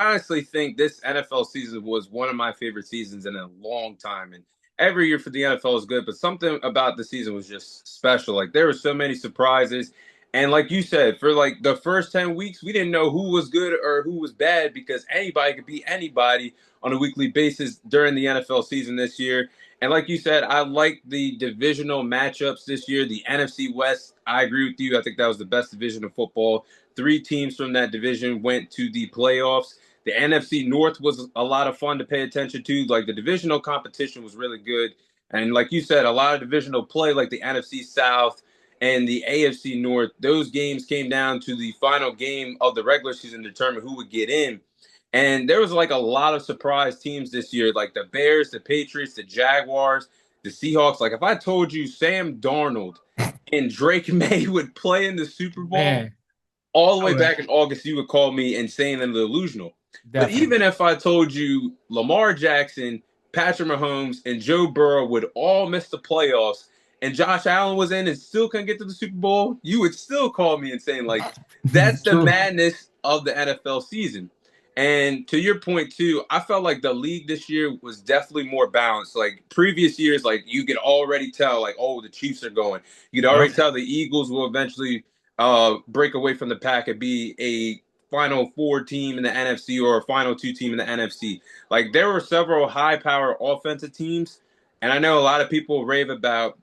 honestly think this NFL season was one of my favorite seasons in a long time. And every year for the NFL is good, but something about the season was just special. Like there were so many surprises. And like you said, for like the first 10 weeks, we didn't know who was good or who was bad because anybody could beat anybody on a weekly basis during the NFL season this year. And like you said, I like the divisional matchups this year. The NFC West, I agree with you. I think that was the best division of football. Three teams from that division went to the playoffs. The NFC North was a lot of fun to pay attention to. Like the divisional competition was really good. And like you said, a lot of divisional play, like the NFC South and the AFC North, those games came down to the final game of the regular season to determine who would get in. And there was like a lot of surprise teams this year, like the Bears, the Patriots, the Jaguars, the Seahawks. Like if I told you Sam Darnold and Drake May would play in the Super Bowl, Man, all the I way would back in August, you would call me insane and delusional. But definitely. even if I told you Lamar Jackson, Patrick Mahomes, and Joe Burrow would all miss the playoffs and Josh Allen was in and still couldn't get to the Super Bowl, you would still call me insane. Like, that's the True. madness of the NFL season. And to your point, too, I felt like the league this year was definitely more balanced. Like previous years, like you could already tell, like, oh, the Chiefs are going. You could already Yep. tell the Eagles will eventually break away from the pack and be a Final Four team in the NFC or a Final Two team in the NFC. Like there were several high power offensive teams, and I know a lot of people rave about,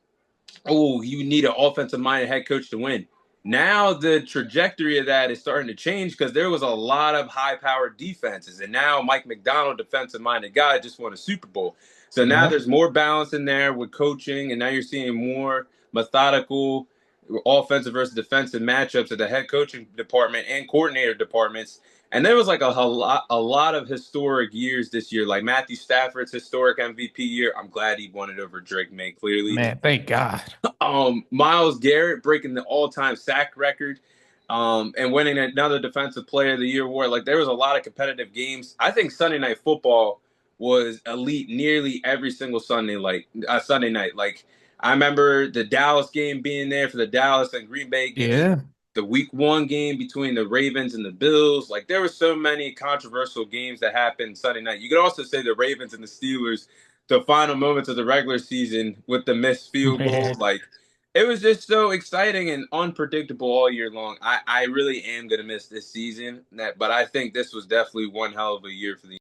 oh, you need an offensive minded head coach to win. Now the trajectory of that is starting to change because there was a lot of high powered defenses, and now Mike McDonald, defensive minded guy, just won a Super Bowl. So now Yep. there's more balance in there with coaching, and now you're seeing more methodical offensive versus defensive matchups at the head coaching department and coordinator departments. And there was like a lot of historic years this year, like Matthew Stafford's historic MVP year. I'm glad he won it over Drake May, clearly. Man, thank God. Myles Garrett breaking the all-time sack record, and winning another Defensive Player of the Year award. Like there was a lot of competitive games. I think Sunday Night Football was elite nearly every single Sunday night. Like I remember the Dallas game being there for the Dallas and Green Bay game. Yeah. The Week 1 game between the Ravens and the Bills. Like there were so many controversial games that happened Sunday night. You could also say the Ravens and the Steelers, the final moments of the regular season with the missed field goal. Man. Like it was just so exciting and unpredictable all year long. I really am gonna miss this season, but I think this was definitely one hell of a year for the